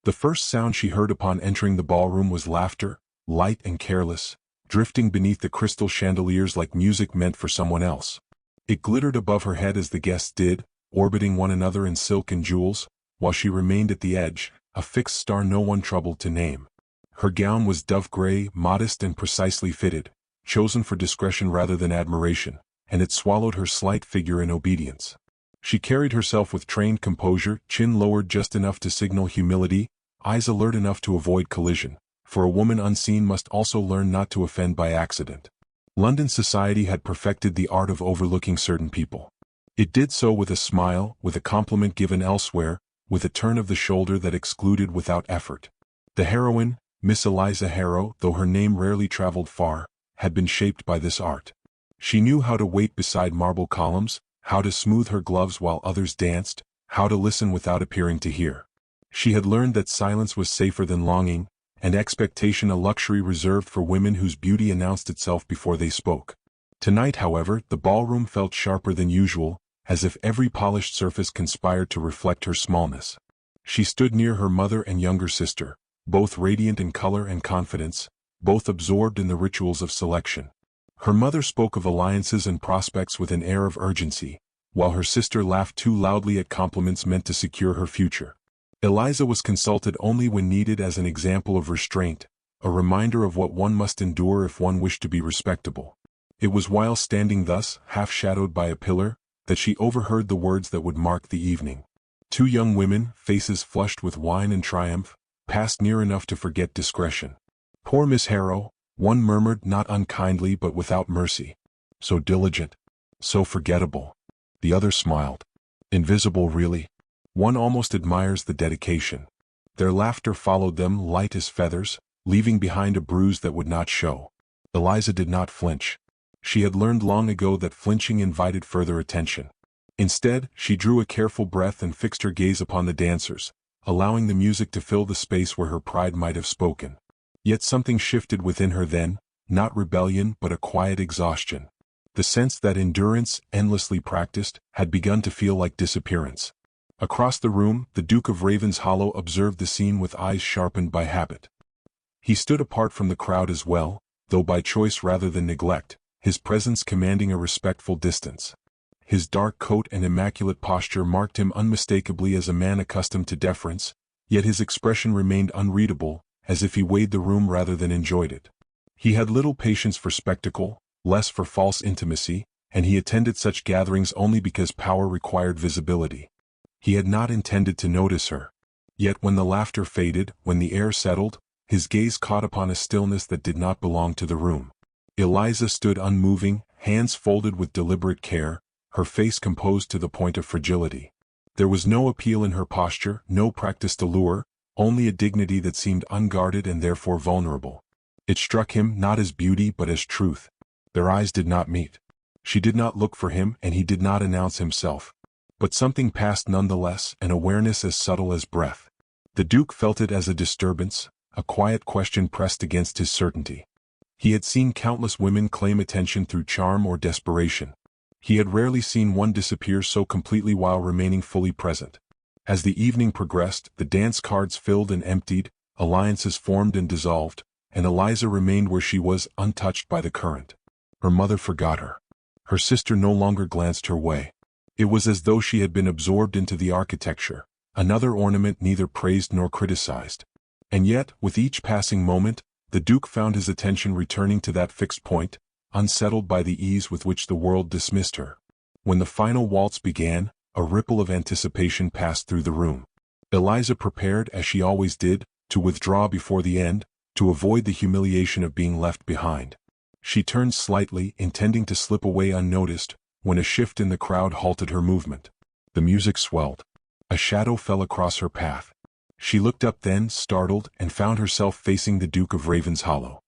The first sound she heard upon entering the ballroom was laughter, light and careless, drifting beneath the crystal chandeliers like music meant for someone else. It glittered above her head as the guests did, orbiting one another in silk and jewels, while she remained at the edge, a fixed star no one troubled to name. Her gown was dove gray, modest and precisely fitted, chosen for discretion rather than admiration, and it swallowed her slight figure in obedience. She carried herself with trained composure, chin lowered just enough to signal humility, eyes alert enough to avoid collision, for a woman unseen must also learn not to offend by accident. London society had perfected the art of overlooking certain people. It did so with a smile, with a compliment given elsewhere, with a turn of the shoulder that excluded without effort. The heroine, Miss Eliza Harrow, though her name rarely traveled far, had been shaped by this art. She knew how to wait beside marble columns, how to smooth her gloves while others danced, how to listen without appearing to hear. She had learned that silence was safer than longing, and expectation a luxury reserved for women whose beauty announced itself before they spoke. Tonight, however, the ballroom felt sharper than usual, as if every polished surface conspired to reflect her smallness. She stood near her mother and younger sister, both radiant in color and confidence, both absorbed in the rituals of selection. Her mother spoke of alliances and prospects with an air of urgency, while her sister laughed too loudly at compliments meant to secure her future. Eliza was consulted only when needed as an example of restraint, a reminder of what one must endure if one wished to be respectable. It was while standing thus, half-shadowed by a pillar, that she overheard the words that would mark the evening. Two young women, faces flushed with wine and triumph, passed near enough to forget discretion. "Poor Miss Harrow," one murmured not unkindly but without mercy. "So diligent. So forgettable." The other smiled. "Invisible really." One almost admires the dedication. Their laughter followed them light as feathers, leaving behind a bruise that would not show. Eliza did not flinch. She had learned long ago that flinching invited further attention. Instead, she drew a careful breath and fixed her gaze upon the dancers, allowing the music to fill the space where her pride might have spoken. Yet something shifted within her then, not rebellion but a quiet exhaustion. The sense that endurance, endlessly practiced, had begun to feel like disappearance. Across the room, the Duke of Ravenshollow observed the scene with eyes sharpened by habit. He stood apart from the crowd as well, though by choice rather than neglect, his presence commanding a respectful distance. His dark coat and immaculate posture marked him unmistakably as a man accustomed to deference, yet his expression remained unreadable, as if he weighed the room rather than enjoyed it. He had little patience for spectacle, less for false intimacy, and he attended such gatherings only because power required visibility. He had not intended to notice her. Yet when the laughter faded, when the air settled, his gaze caught upon a stillness that did not belong to the room. Eliza stood unmoving, hands folded with deliberate care, her face composed to the point of fragility. There was no appeal in her posture, no practiced allure, only a dignity that seemed unguarded and therefore vulnerable. It struck him not as beauty but as truth. Their eyes did not meet. She did not look for him and he did not announce himself. But something passed nonetheless, an awareness as subtle as breath. The Duke felt it as a disturbance, a quiet question pressed against his certainty. He had seen countless women claim attention through charm or desperation. He had rarely seen one disappear so completely while remaining fully present. As the evening progressed, the dance cards filled and emptied, alliances formed and dissolved, and Eliza remained where she was, untouched by the current. Her mother forgot her. Her sister no longer glanced her way. It was as though she had been absorbed into the architecture, another ornament neither praised nor criticized. And yet, with each passing moment, the Duke found his attention returning to that fixed point, unsettled by the ease with which the world dismissed her. When the final waltz began, a ripple of anticipation passed through the room. Eliza prepared, as she always did, to withdraw before the end, to avoid the humiliation of being left behind. She turned slightly, intending to slip away unnoticed, when a shift in the crowd halted her movement. The music swelled. A shadow fell across her path. She looked up then, startled, and found herself facing the Duke of Ravenshollow.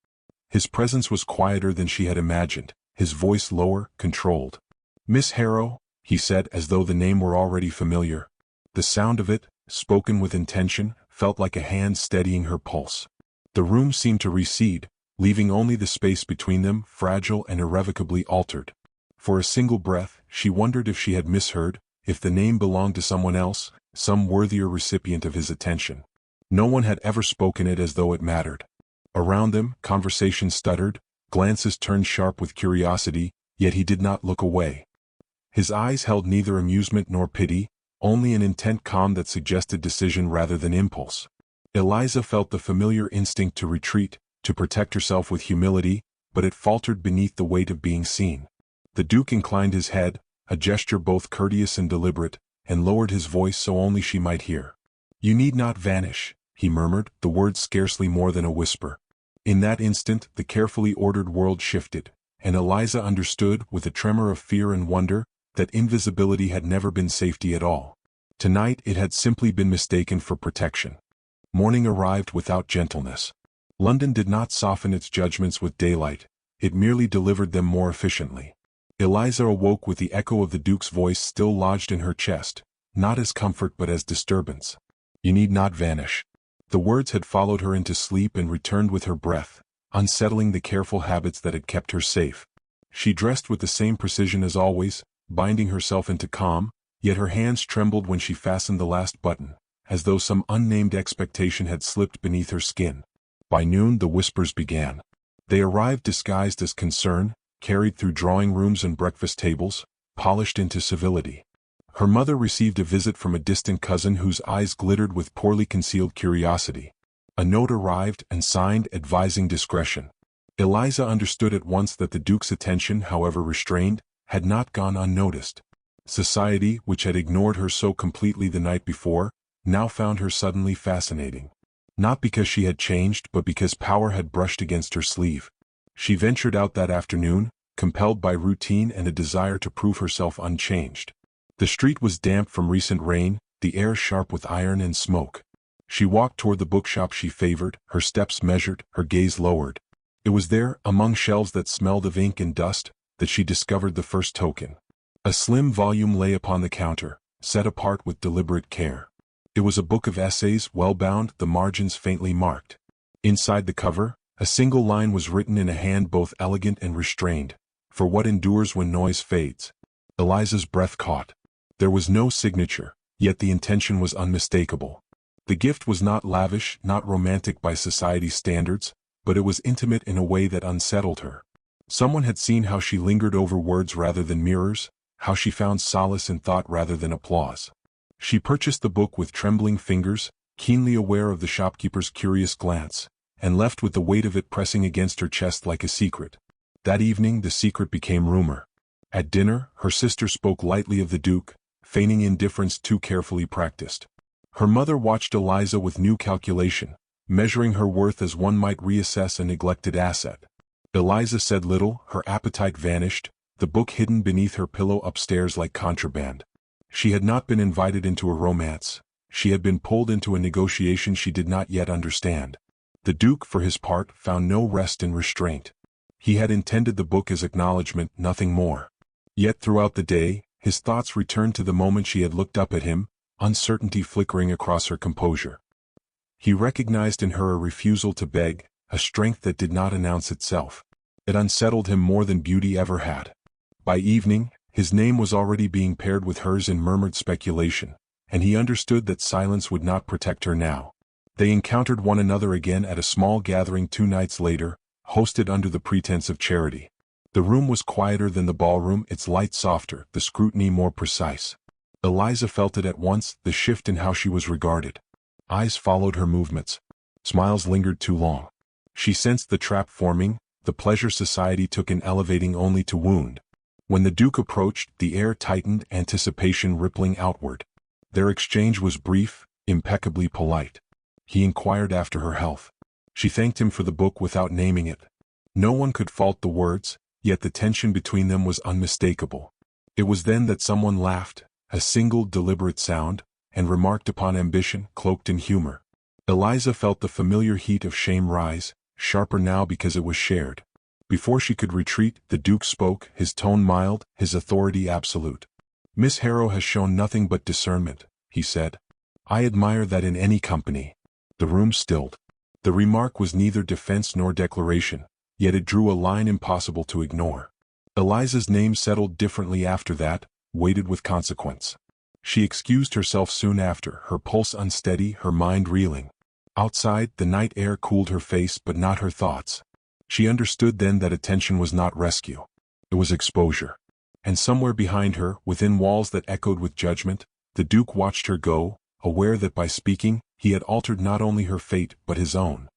His presence was quieter than she had imagined, his voice lower, controlled. "Miss Harrow," he said as though the name were already familiar. The sound of it, spoken with intention, felt like a hand steadying her pulse. The room seemed to recede, leaving only the space between them, fragile and irrevocably altered. For a single breath, she wondered if she had misheard, if the name belonged to someone else, some worthier recipient of his attention. No one had ever spoken it as though it mattered. Around them, conversation stuttered, glances turned sharp with curiosity, yet he did not look away. His eyes held neither amusement nor pity, only an intent calm that suggested decision rather than impulse. Eliza felt the familiar instinct to retreat, to protect herself with humility, but it faltered beneath the weight of being seen. The Duke inclined his head, a gesture both courteous and deliberate, and lowered his voice so only she might hear. "You need not vanish," he murmured, the words scarcely more than a whisper. In that instant, the carefully ordered world shifted, and Eliza understood, with a tremor of fear and wonder, that invisibility had never been safety at all. Tonight it had simply been mistaken for protection. Morning arrived without gentleness. London did not soften its judgments with daylight, it merely delivered them more efficiently. Eliza awoke with the echo of the Duke's voice still lodged in her chest, not as comfort but as disturbance. "You need not vanish." The words had followed her into sleep and returned with her breath, unsettling the careful habits that had kept her safe. She dressed with the same precision as always, binding herself into calm, yet her hands trembled when she fastened the last button, as though some unnamed expectation had slipped beneath her skin. By noon the whispers began. They arrived disguised as concern, carried through drawing rooms and breakfast tables, polished into civility. Her mother received a visit from a distant cousin whose eyes glittered with poorly concealed curiosity. A note arrived and signed advising discretion. Eliza understood at once that the Duke's attention, however restrained, had not gone unnoticed. Society, which had ignored her so completely the night before, now found her suddenly fascinating. Not because she had changed but because power had brushed against her sleeve. She ventured out that afternoon, compelled by routine and a desire to prove herself unchanged. The street was damp from recent rain, the air sharp with iron and smoke. She walked toward the bookshop she favored, her steps measured, her gaze lowered. It was there, among shelves that smelled of ink and dust, that she discovered the first token. A slim volume lay upon the counter, set apart with deliberate care. It was a book of essays, well-bound, the margins faintly marked. Inside the cover, a single line was written in a hand both elegant and restrained, "For what endures when noise fades." Eliza's breath caught. There was no signature, yet the intention was unmistakable. The gift was not lavish, not romantic by society's standards, but it was intimate in a way that unsettled her. Someone had seen how she lingered over words rather than mirrors, how she found solace in thought rather than applause. She purchased the book with trembling fingers, keenly aware of the shopkeeper's curious glance, and left with the weight of it pressing against her chest like a secret. That evening the secret became rumor. At dinner, her sister spoke lightly of the Duke, feigning indifference too carefully practiced. Her mother watched Eliza with new calculation, measuring her worth as one might reassess a neglected asset. Eliza said little, her appetite vanished, the book hidden beneath her pillow upstairs like contraband. She had not been invited into a romance, she had been pulled into a negotiation she did not yet understand. The Duke, for his part, found no rest in restraint. He had intended the book as acknowledgment, nothing more. Yet throughout the day, his thoughts returned to the moment she had looked up at him, uncertainty flickering across her composure. He recognized in her a refusal to beg, a strength that did not announce itself. It unsettled him more than beauty ever had. By evening, his name was already being paired with hers in murmured speculation, and he understood that silence would not protect her now. They encountered one another again at a small gathering 2 nights later, hosted under the pretense of charity. The room was quieter than the ballroom, its light softer, the scrutiny more precise. Eliza felt it at once, the shift in how she was regarded. Eyes followed her movements. Smiles lingered too long. She sensed the trap forming, the pleasure society took in elevating only to wound. When the Duke approached, the air tightened, anticipation rippling outward. Their exchange was brief, impeccably polite. He inquired after her health. She thanked him for the book without naming it. No one could fault the words, yet the tension between them was unmistakable. It was then that someone laughed, a single deliberate sound, and remarked upon ambition cloaked in humor. Eliza felt the familiar heat of shame rise, sharper now because it was shared. Before she could retreat, the Duke spoke, his tone mild, his authority absolute. "Miss Harrow has shown nothing but discernment," he said. "I admire that in any company." The room stilled. The remark was neither defense nor declaration, yet it drew a line impossible to ignore. Eliza's name settled differently after that, weighted with consequence. She excused herself soon after, her pulse unsteady, her mind reeling. Outside, the night air cooled her face but not her thoughts. She understood then that attention was not rescue. It was exposure. And somewhere behind her, within walls that echoed with judgment, the Duke watched her go, aware that by speaking, he had altered not only her fate but his own.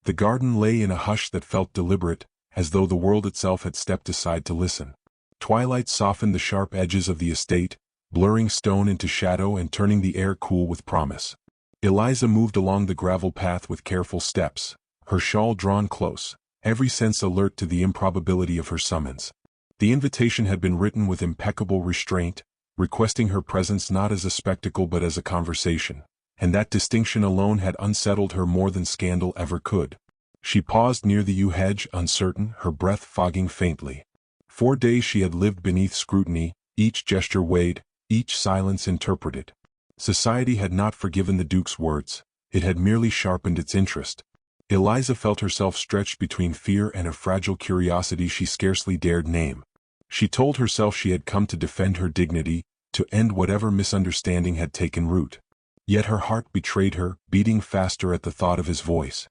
The garden lay in a hush that felt deliberate, as though the world itself had stepped aside to listen. Twilight softened the sharp edges of the estate, blurring stone into shadow and turning the air cool with promise. Eliza moved along the gravel path with careful steps, her shawl drawn close, every sense alert to the improbability of her summons. The invitation had been written with impeccable restraint, requesting her presence not as a spectacle but as a conversation, and that distinction alone had unsettled her more than scandal ever could. She paused near the yew hedge, uncertain, her breath fogging faintly. 4 days she had lived beneath scrutiny, each gesture weighed, each silence interpreted. Society had not forgiven the Duke's words, it had merely sharpened its interest. Eliza felt herself stretched between fear and a fragile curiosity she scarcely dared name. She told herself she had come to defend her dignity, to end whatever misunderstanding had taken root. Yet her heart betrayed her, beating faster at the thought of his voice.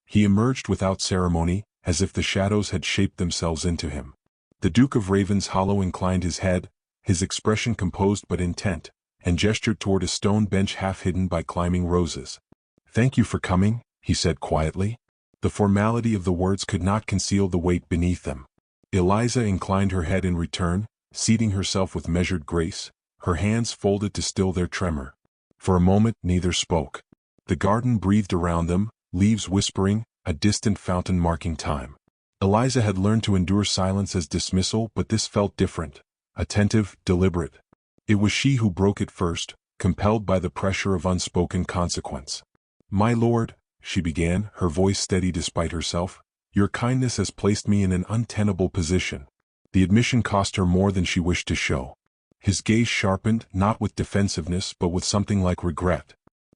He emerged without ceremony, as if the shadows had shaped themselves into him. The Duke of Ravenshollow inclined his head, his expression composed but intent, and gestured toward a stone bench half hidden by climbing roses. "Thank you for coming," he said quietly. The formality of the words could not conceal the weight beneath them. Eliza inclined her head in return, seating herself with measured grace, her hands folded to still their tremor. For a moment neither spoke. The garden breathed around them, leaves whispering, a distant fountain marking time. Eliza had learned to endure silence as dismissal, but this felt different, attentive, deliberate. It was she who broke it first, compelled by the pressure of unspoken consequence. "My lord," she began, her voice steady despite herself, "your kindness has placed me in an untenable position." The admission cost her more than she wished to show. His gaze sharpened, not with defensiveness but with something like regret.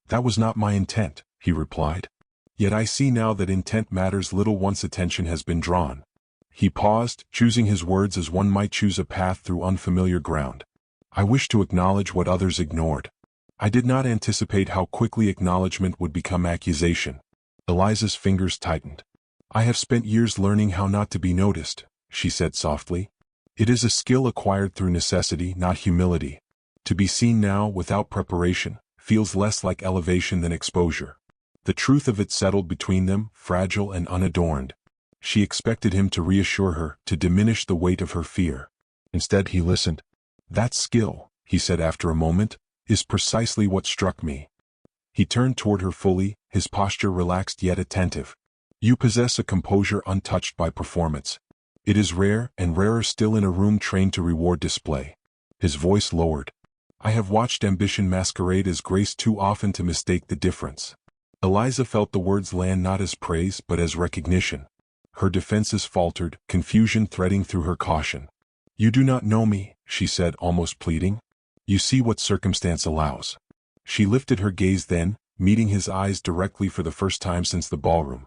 "That was not my intent," he replied. "Yet I see now that intent matters little once attention has been drawn." He paused, choosing his words as one might choose a path through unfamiliar ground. "I wish to acknowledge what others ignored. I did not anticipate how quickly acknowledgment would become accusation." Eliza's fingers tightened. "I have spent years learning how not to be noticed," she said softly. "It is a skill acquired through necessity, not humility. To be seen now, without preparation, feels less like elevation than exposure." The truth of it settled between them, fragile and unadorned. She expected him to reassure her, to diminish the weight of her fear. Instead he listened. "That skill," he said after a moment, "is precisely what struck me." He turned toward her fully, his posture relaxed yet attentive. "You possess a composure untouched by performance. It is rare, and rarer still in a room trained to reward display." His voice lowered. "I have watched ambition masquerade as grace too often to mistake the difference." Eliza felt the words land not as praise but as recognition. Her defenses faltered, confusion threading through her caution. "You do not know me," she said, almost pleading. "You see what circumstance allows." She lifted her gaze then, meeting his eyes directly for the first time since the ballroom.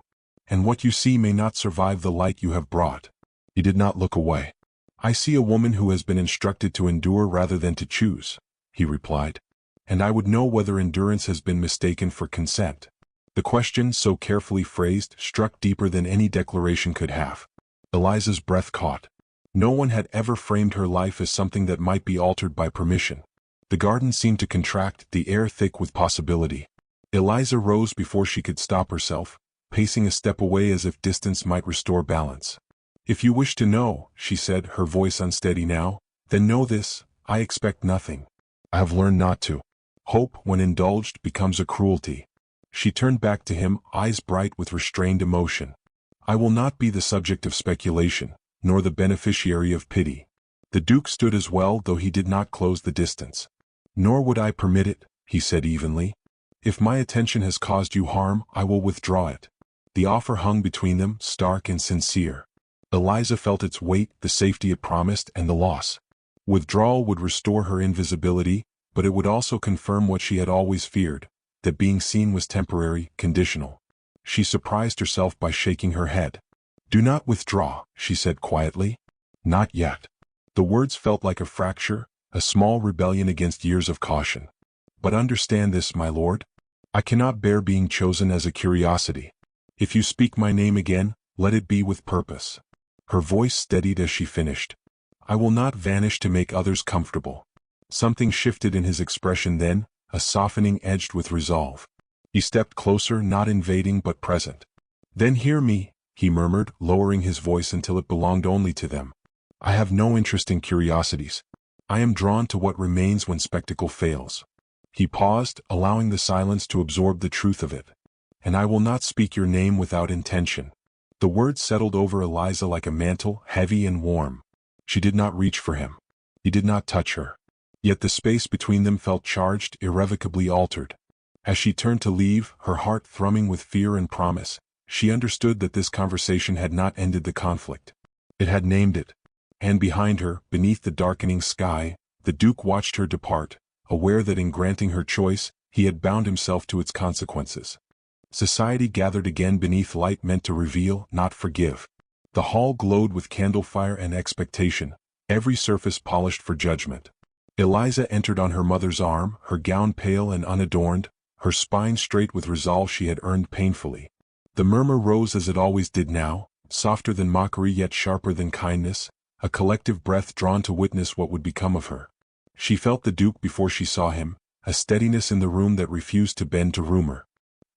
"And what you see may not survive the light you have brought." He did not look away. "I see a woman who has been instructed to endure rather than to choose," he replied. "And I would know whether endurance has been mistaken for consent." The question, so carefully phrased, struck deeper than any declaration could have. Eliza's breath caught. No one had ever framed her life as something that might be altered by permission. The garden seemed to contract, the air thick with possibility. Eliza rose before she could stop herself, pacing a step away as if distance might restore balance. "If you wish to know," she said, her voice unsteady now, "then know this: I expect nothing. I have learned not to. Hope, when indulged, becomes a cruelty." She turned back to him, eyes bright with restrained emotion. "I will not be the subject of speculation, nor the beneficiary of pity." The Duke stood as well, though he did not close the distance. "Nor would I permit it," he said evenly. "If my attention has caused you harm, I will withdraw it." The offer hung between them, stark and sincere. Eliza felt its weight, the safety it promised, and the loss. Withdrawal would restore her invisibility, but it would also confirm what she had always feared, that being seen was temporary, conditional. She surprised herself by shaking her head. "Do not withdraw," she said quietly. "Not yet." The words felt like a fracture, a small rebellion against years of caution. "But understand this, my lord. I cannot bear being chosen as a curiosity. If you speak my name again, let it be with purpose. Her voice steadied as she finished. I will not vanish to make others comfortable. Something shifted in his expression then, a softening edged with resolve. He stepped closer, not invading but present. Then hear me, he murmured, lowering his voice until it belonged only to them. I have no interest in curiosities. I am drawn to what remains when spectacle fails. He paused, allowing the silence to absorb the truth of it. And I will not speak your name without intention. The words settled over Eliza like a mantle, heavy and warm. She did not reach for him. He did not touch her. Yet the space between them felt charged, irrevocably altered. As she turned to leave, her heart thrumming with fear and promise, she understood that this conversation had not ended the conflict. It had named it. And behind her, beneath the darkening sky, the Duke watched her depart, aware that in granting her choice, he had bound himself to its consequences. Society gathered again beneath light meant to reveal, not forgive. The hall glowed with candlefire and expectation, every surface polished for judgment. Eliza entered on her mother's arm, her gown pale and unadorned, her spine straight with resolve she had earned painfully. The murmur rose as it always did now, softer than mockery yet sharper than kindness, a collective breath drawn to witness what would become of her. She felt the Duke before she saw him, a steadiness in the room that refused to bend to rumor.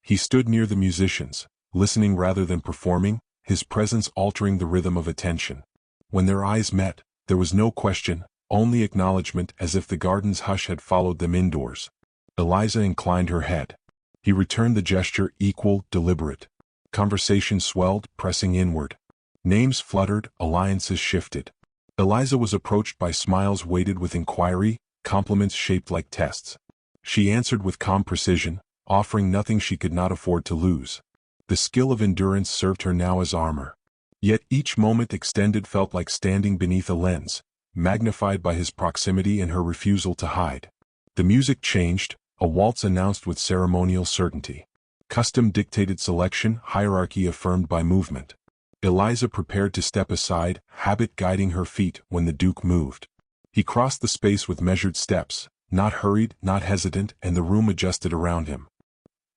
He stood near the musicians, listening rather than performing, his presence altering the rhythm of attention. When their eyes met, there was no question, only acknowledgment, as if the garden's hush had followed them indoors. Eliza inclined her head. He returned the gesture, equal, deliberate. Conversation swelled, pressing inward. Names fluttered, alliances shifted. Eliza was approached by smiles weighted with inquiry, compliments shaped like tests. She answered with calm precision, offering nothing she could not afford to lose. The skill of endurance served her now as armor. Yet each moment extended felt like standing beneath a lens, magnified by his proximity and her refusal to hide. The music changed, a waltz announced with ceremonial certainty. Custom dictated selection, hierarchy affirmed by movement. Eliza prepared to step aside, habit guiding her feet when the Duke moved. He crossed the space with measured steps, not hurried, not hesitant, and the room adjusted around him.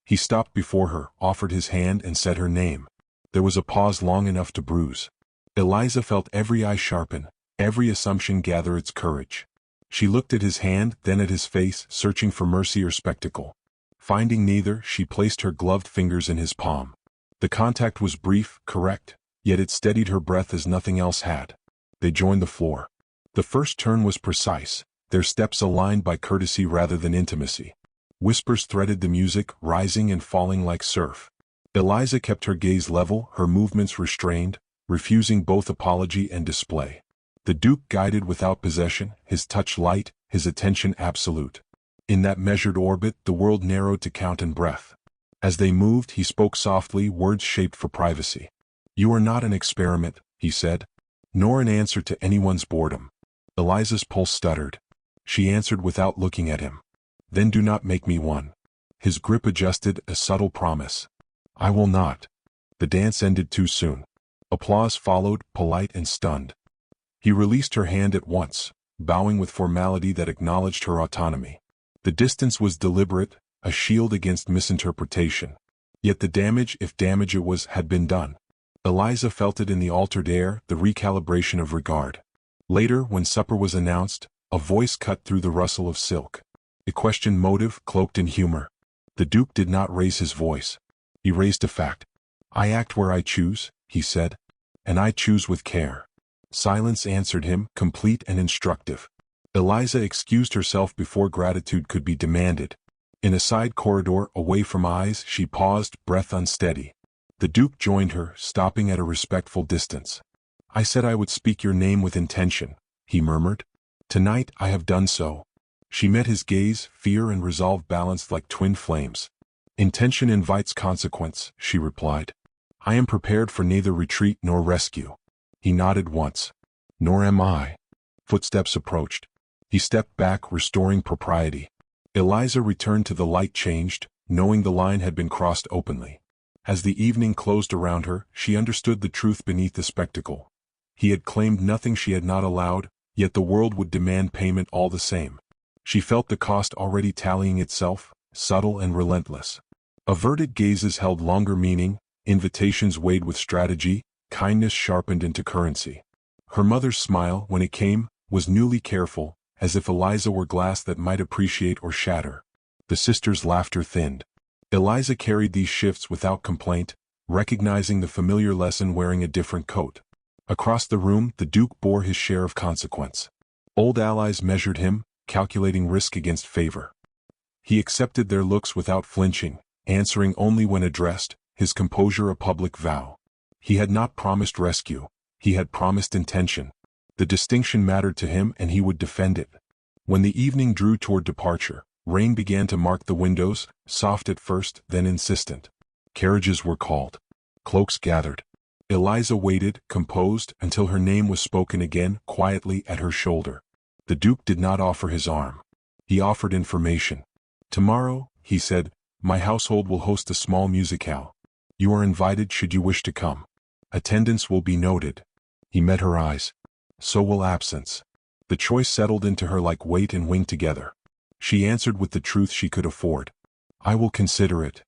He stopped before her, offered his hand and said her name. There was a pause long enough to bruise. Eliza felt every eye sharpen, every assumption gather its courage. She looked at his hand, then at his face, searching for mercy or spectacle. Finding neither, she placed her gloved fingers in his palm. The contact was brief, correct, yet it steadied her breath as nothing else had. They joined the floor. The first turn was precise, their steps aligned by courtesy rather than intimacy. Whispers threaded the music, rising and falling like surf. Eliza kept her gaze level, her movements restrained, refusing both apology and display. The Duke guided without possession, his touch light, his attention absolute. In that measured orbit, the world narrowed to count and breath. As they moved, he spoke softly, words shaped for privacy. You are not an experiment, he said, nor an answer to anyone's boredom. Eliza's pulse stuttered. She answered without looking at him. Then do not make me one. His grip adjusted, a subtle promise. I will not. The dance ended too soon. Applause followed, polite and stunned. He released her hand at once, bowing with formality that acknowledged her autonomy. The distance was deliberate, a shield against misinterpretation. Yet the damage, if damage it was, had been done. Eliza felt it in the altered air, the recalibration of regard. Later, when supper was announced, a voice cut through the rustle of silk. It questioned motive, cloaked in humor. The Duke did not raise his voice. He raised a fact. I act where I choose, he said, and I choose with care. Silence answered him, complete and instructive. Eliza excused herself before gratitude could be demanded. In a side corridor, away from eyes, she paused, breath unsteady. The Duke joined her, stopping at a respectful distance. I said I would speak your name with intention, he murmured. Tonight I have done so. She met his gaze, fear and resolve balanced like twin flames. Intention invites consequence, she replied. I am prepared for neither retreat nor rescue. He nodded once. Nor am I. Footsteps approached. He stepped back, restoring propriety. Eliza returned to the light changed, knowing the line had been crossed openly. As the evening closed around her, she understood the truth beneath the spectacle. He had claimed nothing she had not allowed, yet the world would demand payment all the same. She felt the cost already tallying itself, subtle and relentless. Averted gazes held longer meaning, invitations weighed with strategy, kindness sharpened into currency. Her mother's smile, when it came, was newly careful, as if Eliza were glass that might appreciate or shatter. The sisters' laughter thinned. Eliza carried these shifts without complaint, recognizing the familiar lesson wearing a different coat. Across the room, the Duke bore his share of consequence. Old allies measured him, calculating risk against favor. He accepted their looks without flinching, answering only when addressed, his composure a public vow. He had not promised rescue, he had promised intention. The distinction mattered to him and he would defend it. When the evening drew toward departure, rain began to mark the windows, soft at first, then insistent. Carriages were called. Cloaks gathered. Eliza waited, composed, until her name was spoken again, quietly at her shoulder. The Duke did not offer his arm. He offered information. "Tomorrow," he said, "my household will host a small musicale. You are invited should you wish to come. Attendance will be noted." He met her eyes. So will absence. The choice settled into her like weight and wing together. She answered with the truth she could afford. "I will consider it."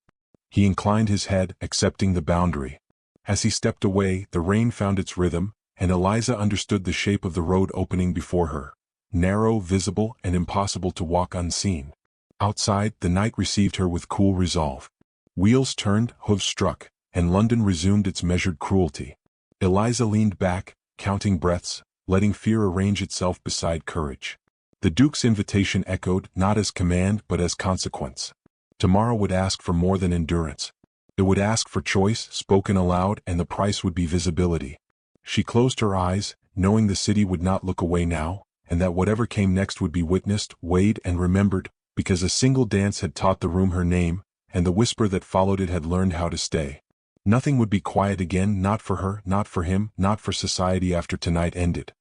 He inclined his head, accepting the boundary. As he stepped away, the rain found its rhythm, and Eliza understood the shape of the road opening before her. Narrow, visible, and impossible to walk unseen. Outside, the night received her with cool resolve. Wheels turned, hooves struck, and London resumed its measured cruelty. Eliza leaned back, counting breaths, letting fear arrange itself beside courage. The Duke's invitation echoed, not as command but as consequence. Tomorrow would ask for more than endurance. It would ask for choice, spoken aloud, and the price would be visibility. She closed her eyes, knowing the city would not look away now, and that whatever came next would be witnessed, weighed, and remembered, because a single dance had taught the room her name, and the whisper that followed it had learned how to stay. Nothing would be quiet again, not for her, not for him, not for society after tonight ended.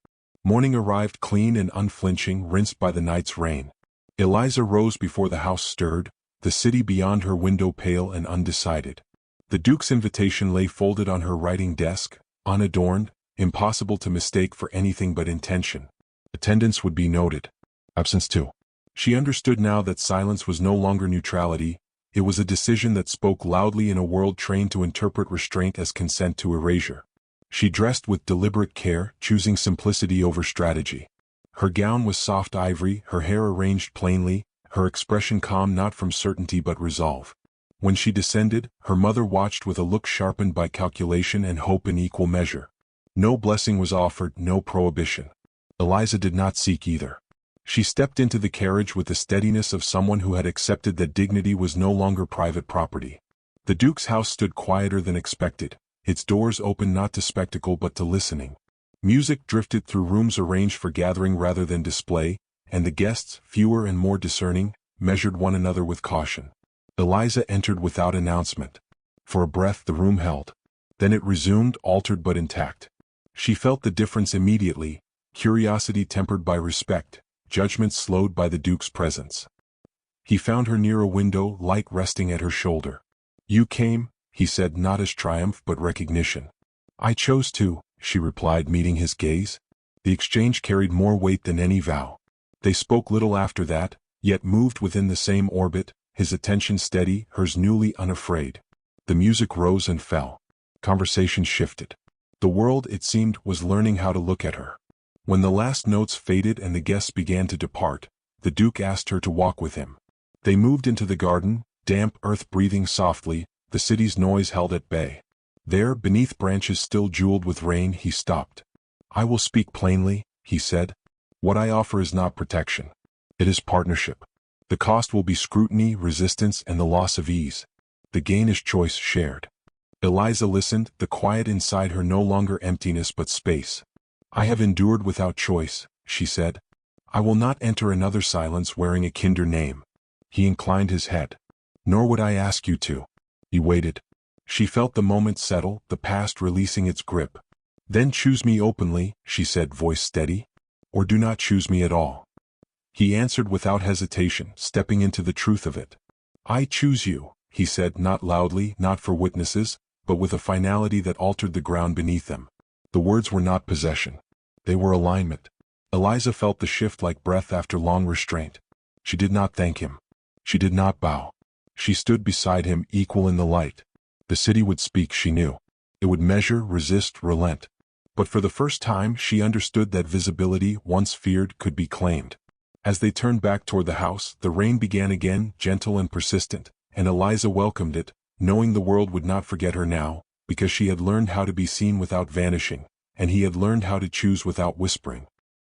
Morning arrived clean and unflinching, rinsed by the night's rain. Eliza rose before the house stirred, the city beyond her window pale and undecided. The Duke's invitation lay folded on her writing desk, unadorned, impossible to mistake for anything but intention. Attendance would be noted. Absence too. She understood now that silence was no longer neutrality, it was a decision that spoke loudly in a world trained to interpret restraint as consent to erasure. She dressed with deliberate care, choosing simplicity over strategy. Her gown was soft ivory, her hair arranged plainly, her expression calm not from certainty but resolve. When she descended, her mother watched with a look sharpened by calculation and hope in equal measure. No blessing was offered, no prohibition. Eliza did not seek either. She stepped into the carriage with the steadiness of someone who had accepted that dignity was no longer private property. The Duke's house stood quieter than expected, its doors open not to spectacle but to listening. Music drifted through rooms arranged for gathering rather than display, and the guests, fewer and more discerning, measured one another with caution. Eliza entered without announcement. For a breath the room held. Then it resumed, altered but intact. She felt the difference immediately, curiosity tempered by respect, judgment slowed by the Duke's presence. He found her near a window, light resting at her shoulder. "You came," he said, not as triumph but recognition. "I chose to," she replied, meeting his gaze. The exchange carried more weight than any vow. They spoke little after that, yet moved within the same orbit, his attention steady, hers newly unafraid. The music rose and fell. Conversation shifted. The world, it seemed, was learning how to look at her. When the last notes faded and the guests began to depart, the Duke asked her to walk with him. They moved into the garden, damp earth breathing softly, the city's noise held at bay. There, beneath branches still jeweled with rain, he stopped. "I will speak plainly," he said. "What I offer is not protection. It is partnership. The cost will be scrutiny, resistance, and the loss of ease. The gain is choice shared." Eliza listened, the quiet inside her no longer emptiness but space. "I have endured without choice," she said. "I will not enter another silence wearing a kinder name." He inclined his head. "Nor would I ask you to." He waited. She felt the moment settle, the past releasing its grip. "Then choose me openly," she said, voice steady. "Or do not choose me at all." He answered without hesitation, stepping into the truth of it. "I choose you," he said, not loudly, not for witnesses, but with a finality that altered the ground beneath them. The words were not possession. They were alignment. Eliza felt the shift like breath after long restraint. She did not thank him. She did not bow. She stood beside him, equal in the light. The city would speak, she knew. It would measure, resist, relent. But for the first time she understood that visibility, once feared, could be claimed. As they turned back toward the house, the rain began again, gentle and persistent, and Eliza welcomed it, knowing the world would not forget her now, because she had learned how to be seen without vanishing, and he had learned how to choose without whispering.